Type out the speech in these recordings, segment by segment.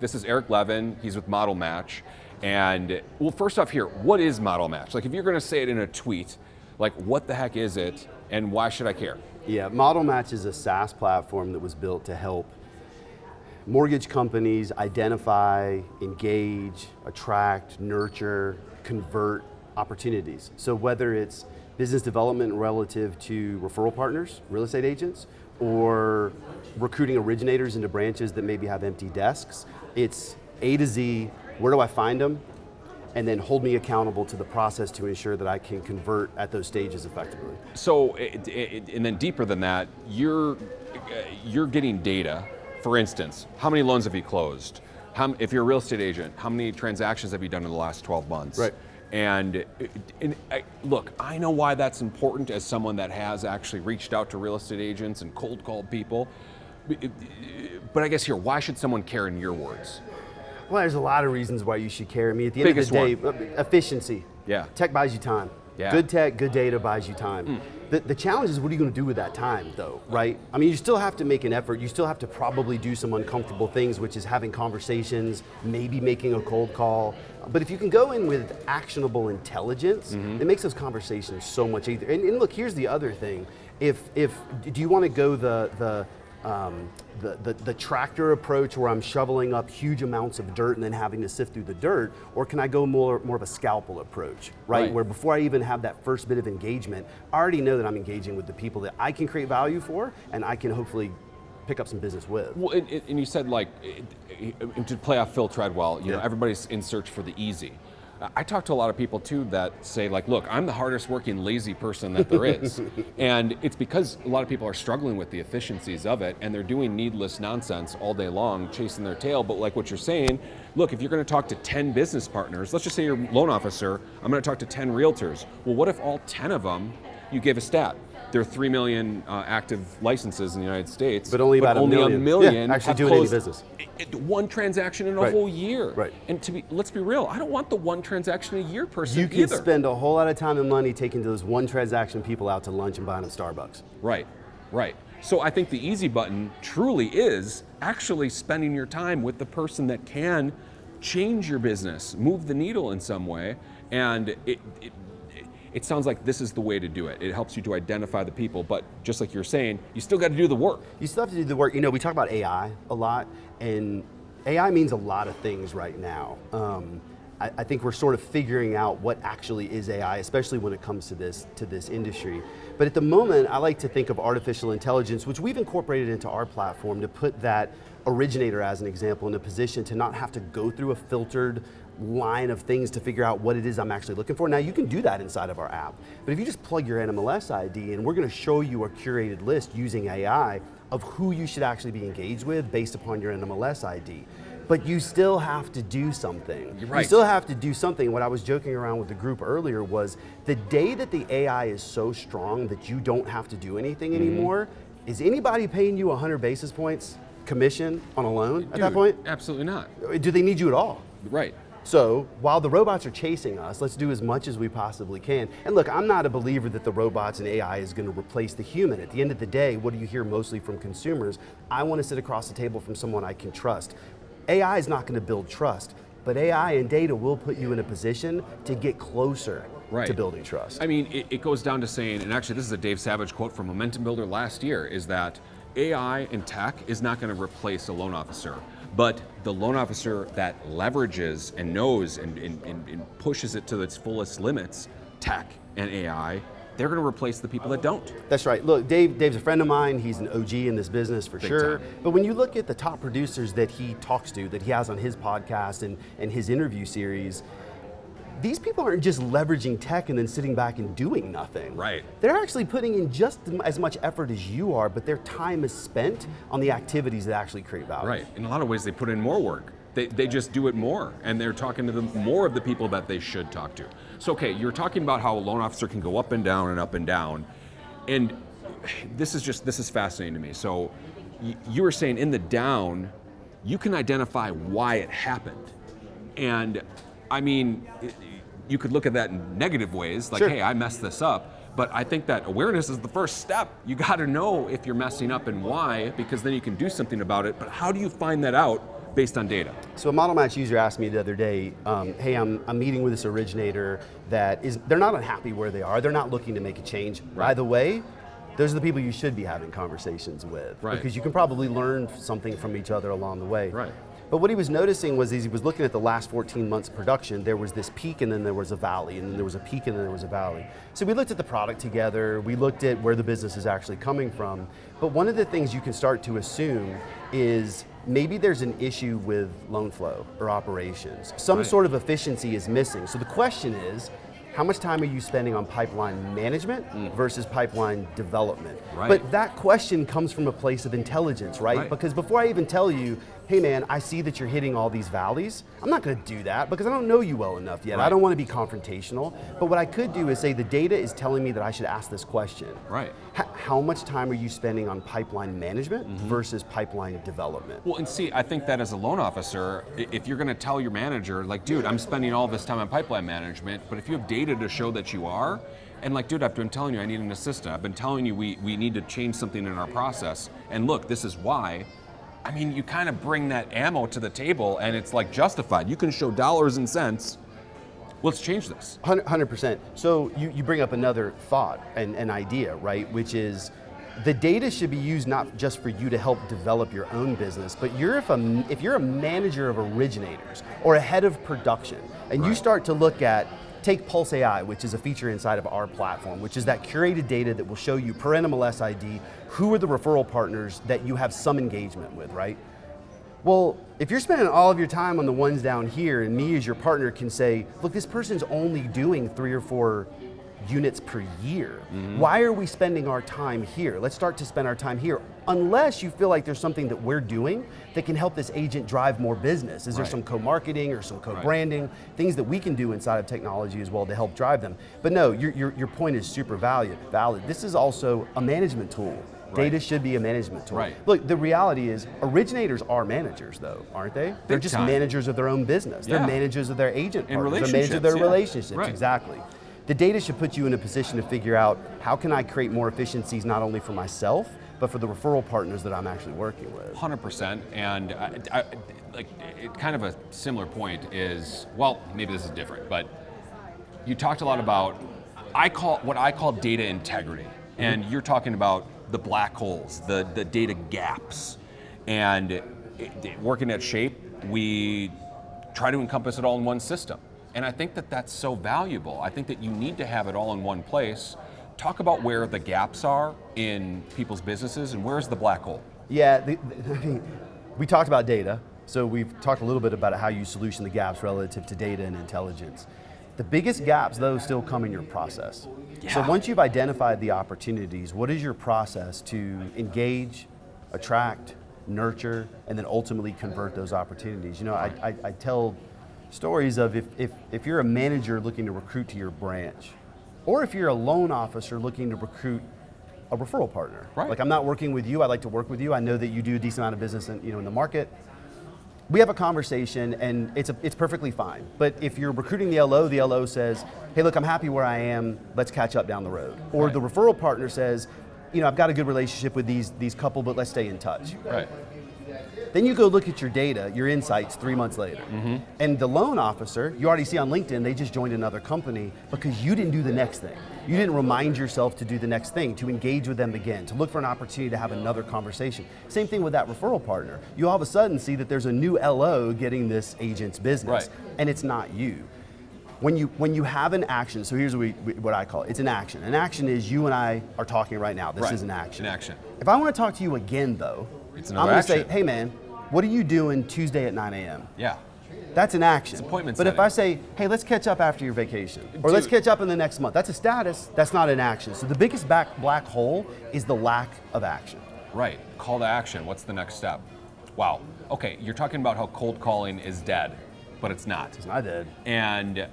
This is Eric Levin. He's with Model Match. And, well, first off here, what is Model Match? Like, if you're going to say it in a tweet, like, what the heck is it, and why should I care? Yeah, Model Match is a SaaS platform that was built to help mortgage companies identify, engage, attract, nurture, convert opportunities. So whether it's business development relative to referral partners, real estate agents, or recruiting originators into branches that maybe have empty desks, it's A to Z, where do I find them? And then hold me accountable to the process to ensure that I can convert at those stages effectively. So, and then deeper than that, you're getting data. For instance, how many loans have you closed? If you're a real estate agent, how many transactions have you done in the last 12 months? Right. And look, I know why that's important as someone that has actually reached out to real estate agents and cold called people. But I guess here, why should someone care in your words? Well, there's a lot of reasons why you should care. I mean, at the end of the day, efficiency. Yeah. Tech buys you time. Yeah. Good tech, good data buys you time. The challenge is, what are you going to do with that time, though, right? I mean, you still have to make an effort. You still have to probably do some uncomfortable things, which is having conversations, maybe making a cold call. But if you can go in with actionable intelligence, it makes those conversations so much easier. And look, here's the other thing. Do you want to go the tractor approach where I'm shoveling up huge amounts of dirt and then having to sift through the dirt, or can I go more of a scalpel approach, right? Where before I even have that first bit of engagement, I already know that I'm engaging with the people that I can create value for, and I can hopefully pick up some business with. Well, and you said, like, to play off Phil Treadwell, you know, everybody's in search for the easy. I talk to a lot of people too that say, like, look, I'm the hardest working lazy person that there is. And it's because a lot of people are struggling with the efficiencies of it, and they're doing needless nonsense all day long, chasing their tail. But like what you're saying, look, if you're going to talk to 10 business partners, let's just say you're a loan officer, I'm going to talk to 10 realtors. Well, what if all 10 of them, you give a stat, there are 3 million active licenses in the United States, but only a million actually doing any business. One transaction in a whole year. Right. And let's be real, I don't want the one transaction a year person either. You can either. spend a whole lot of time and money taking those one transaction people out to lunch and buying them Starbucks. Right, right. So I think the easy button truly is actually spending your time with the person that can change your business, move the needle in some way, and it sounds like this is the way to do it. It helps you to identify the people, but just like you're saying, you still got to do the work. You still have to do the work. You know, we talk about AI a lot, and AI means a lot of things right now. I think we're sort of figuring out what actually is AI, especially when it comes to this industry. But at the moment, I like to think of artificial intelligence, which we've incorporated into our platform to put that originator, as an example, in a position to not have to go through a filtered line of things to figure out what it is I'm actually looking for. Now, you can do that inside of our app, but if you just plug your NMLS ID and we're going to show you a curated list using AI of who you should actually be engaged with based upon your NMLS ID. But you still have to do something. You're right. You still have to do something. What I was joking around with the group earlier was the day that the AI is so strong that you don't have to do anything anymore, is anybody paying you 100 basis points commission on a loan at that point? Absolutely not. Do they need you at all? Right. So while the robots are chasing us, let's do as much as we possibly can. And look, I'm not a believer that the robots and AI is going to replace the human. At the end of the day, what do you hear mostly from consumers? I want to sit across the table from someone I can trust. AI is not going to build trust, but AI and data will put you in a position to get closer to building trust. I mean, it goes down to saying, and actually this is a Dave Savage quote from Momentum Builder last year, is that AI and tech is not going to replace a loan officer. But the loan officer that leverages and knows and pushes it to its fullest limits, tech and AI, they're going to replace the people that don't. That's right. Look, Dave's a friend of mine. He's an OG in this business for sure. Time. But when you look at the top producers that he talks to, that he has on his podcast and his interview series, these people aren't just leveraging tech and then sitting back and doing nothing. Right. They're actually putting in just as much effort as you are, but their time is spent on the activities that actually create value. Right. In a lot of ways, they put in more work. They just do it more, and they're talking to more of the people that they should talk to. So, okay, you're talking about how a loan officer can go up and down and up and down, and this is fascinating to me. So, you were saying in the down, you can identify why it happened, and I mean, you could look at that in negative ways, like, hey, I messed this up. But I think that awareness is the first step. You got to know if you're messing up and why, because then you can do something about it. But how do you find that out based on data. So a model match user asked me the other day, hey, I'm meeting with this originator they're not unhappy where they are, they're not looking to make a change. Right. By the way, those are the people you should be having conversations with, right. because you can probably learn something from each other along the way. Right. But what he was noticing was, as he was looking at the last 14 months of production, there was this peak and then there was a valley, and then there was a peak and then there was a valley. So we looked at the product together, we looked at where the business is actually coming from, but one of the things you can start to assume is maybe there's an issue with loan flow or operations. Some right. sort of efficiency is missing. So the question is, how much time are you spending on pipeline management versus pipeline development? Right. But that question comes from a place of intelligence, right? Because before I even tell you, hey man, I see that you're hitting all these valleys, I'm not gonna do that because I don't know you well enough yet. Right. I don't wanna be confrontational. But what I could do is say the data is telling me that I should ask this question. Right. How much time are you spending on pipeline management versus pipeline development? Well, and see, I think that as a loan officer, if you're gonna tell your manager, like, dude, I'm spending all this time on pipeline management, but if you have data to show that you are, and like, dude, I've been telling you I need an assistant, I've been telling you we need to change something in our process, and look, this is why, I mean, you kind of bring that ammo to the table and it's like justified. You can show dollars and cents. Let's change this. 100%. So you bring up another thought and an idea, right? Which is the data should be used not just for you to help develop your own business, but if you're a manager of originators or a head of production, and you start to look at, take Pulse AI, which is a feature inside of our platform, which is that curated data that will show you per NMLS ID, who are the referral partners that you have some engagement with, right? Well, if you're spending all of your time on the ones down here, and me as your partner can say, look, this person's only doing 3 or 4 units per year. Why are we spending our time here? Let's start to spend our time here. Unless you feel like there's something that we're doing that can help this agent drive more business. Is there some co-marketing or some co-branding, things that we can do inside of technology as well to help drive them? But no, your point is super valid. This is also a management tool. Data should be a management tool. Right. Look, the reality is, originators are managers though, aren't they? They're just managers of their own business. They're managers of their agent partners. They're managers of their relationships, exactly. The data should put you in a position to figure out, how can I create more efficiencies not only for myself, but for the referral partners that I'm actually working with. 100%, and kind of a similar point is, well, maybe this is different, but you talked a lot about, what I call data integrity, and you're talking about the black holes, the data gaps, and working at Shape, we try to encompass it all in one system. And I think that that's so valuable. I think that you need to have it all in one place. Talk about where the gaps are in people's businesses and where's the black hole? Yeah, we talked about data. So we've talked a little bit about how you solution the gaps relative to data and intelligence. The biggest gaps though still come in your process. Yeah. So once you've identified the opportunities, what is your process to engage, attract, nurture, and then ultimately convert those opportunities? You know, I tell stories of if you're a manager looking to recruit to your branch, or if you're a loan officer looking to recruit a referral partner. Right. Like, I'm not working with you, I like to work with you. I know that you do a decent amount of business in the market. We have a conversation and it's perfectly fine. But if you're recruiting the LO says, hey look, I'm happy where I am, let's catch up down the road. Or the referral partner says, I've got a good relationship with these couple, but let's stay in touch. Right. Then you go look at your data, your insights 3 months later. And the loan officer, you already see on LinkedIn, they just joined another company because you didn't do the next thing. You didn't remind yourself to do the next thing, to engage with them again, to look for an opportunity to have another conversation. Same thing with that referral partner. You all of a sudden see that there's a new LO getting this agent's business, and it's not you. When you have an action, so here's what I call it. It's an action. An action is you and I are talking right now. This is an action. An action. If I want to talk to you again though, I'm going to say, hey man, what are you doing Tuesday at 9 a.m.? Yeah. That's an action. It's appointment But setting. if I say, hey, let's catch up after your vacation, or let's catch up in the next month, that's a status, that's not an action. So the biggest black hole is the lack of action. Right, call to action, what's the next step? Wow, okay, you're talking about how cold calling is dead, but it's not. It's not dead. And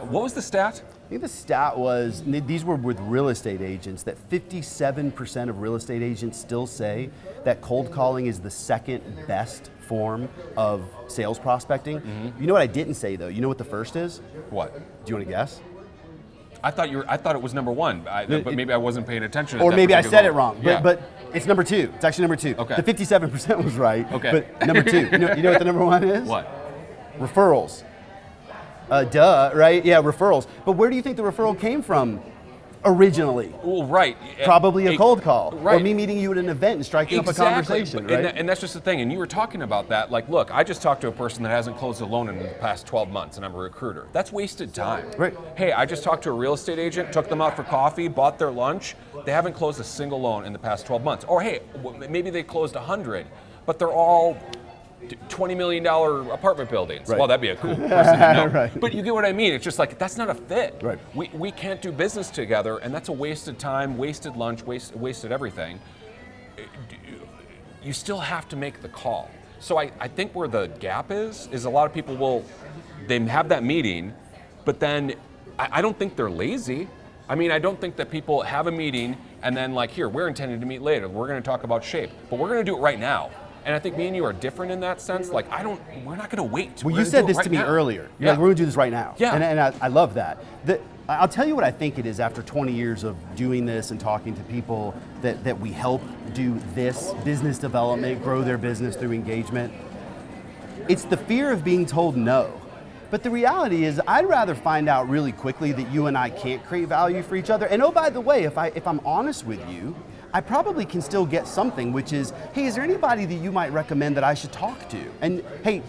what was the stat? I think the stat was, these were with real estate agents, that 57% of real estate agents still say that cold calling is the second best form of sales prospecting. You know what I didn't say though? You know what the first is? What? Do you want to guess? I thought it was number one, but maybe I wasn't paying attention. Or maybe I said it wrong. But It's number 2. It's actually number 2. Okay. The 57% was right. Okay. But number 2. You know what the number 1 is? What? Referrals. Duh, right? Yeah, referrals. But where do you think the referral came from originally? Well, right. Probably a cold call. Right. Or me meeting you at an event and striking up a conversation, But- right? and that's just the thing. And you were talking about that. Like, look, I just talked to a person that hasn't closed a loan in the past 12 months, and I'm a recruiter. That's wasted time. Right. Hey, I just talked to a real estate agent, took them out for coffee, bought their lunch. They haven't closed a single loan in the past 12 months. Or hey, maybe they closed 100, but they're all $20 million apartment buildings. Right. Well, that'd be a cool person to know. Right. But you get what I mean. It's just like, that's not a fit. Right. We can't do business together, and that's a wasted time, wasted lunch, wasted everything. You still have to make the call. So I think where the gap is a lot of people they have that meeting, but then I don't think they're lazy. I mean, I don't think that people have a meeting and then like, here, we're intending to meet later. We're going to talk about shape, but we're going to do it right now. And I think me and you are different in that sense. Like, we're not going to wait. Well, We're you gonna said do it this right to me now. earlier. You're Yeah. like, we're going to do this right now. Yeah. And I love that. I'll tell you what I think it is after 20 years of doing this and talking to people that we help do this, business development, grow their business through engagement. It's the fear of being told no. But the reality is, I'd rather find out really quickly that you and I can't create value for each other. And oh, by the way, if I'm honest with you, I probably can still get something, which is, hey, is there anybody that you might recommend that I should talk to? And hey,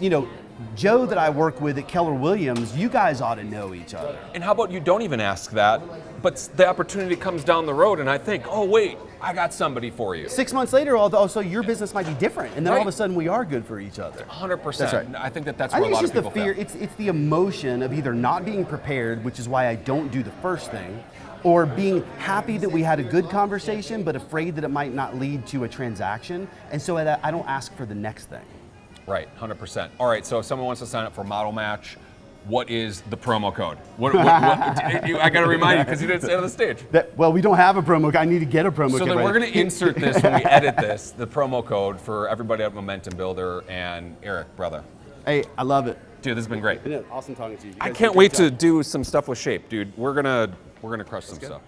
Joe that I work with at Keller Williams, you guys ought to know each other. And how about you don't even ask that, but the opportunity comes down the road and I think, oh wait, I got somebody for you. 6 months later, also your business might be different, and then all of a Right. sudden we are good for each other. 100%. That's right. I think that's I where a think lot it's of just the people fear. fail. It's the emotion of either not being prepared, which is why I don't do the first thing, or being happy that we had a good conversation, but afraid that it might not lead to a transaction, and so I don't ask for the next thing. Right, 100%. All right, so if someone wants to sign up for Model Match, what is the promo code? I got to remind you because you didn't say it on the stage. Well, we don't have a promo code. I need to get a promo code. So then we're going to insert this when we edit this, the promo code for everybody at Momentum Builder and Eric, brother. Hey, I love it. Dude, this has been great. Awesome talking to you. I can't wait to do some stuff with Shape, dude. We're gonna crush some stuff.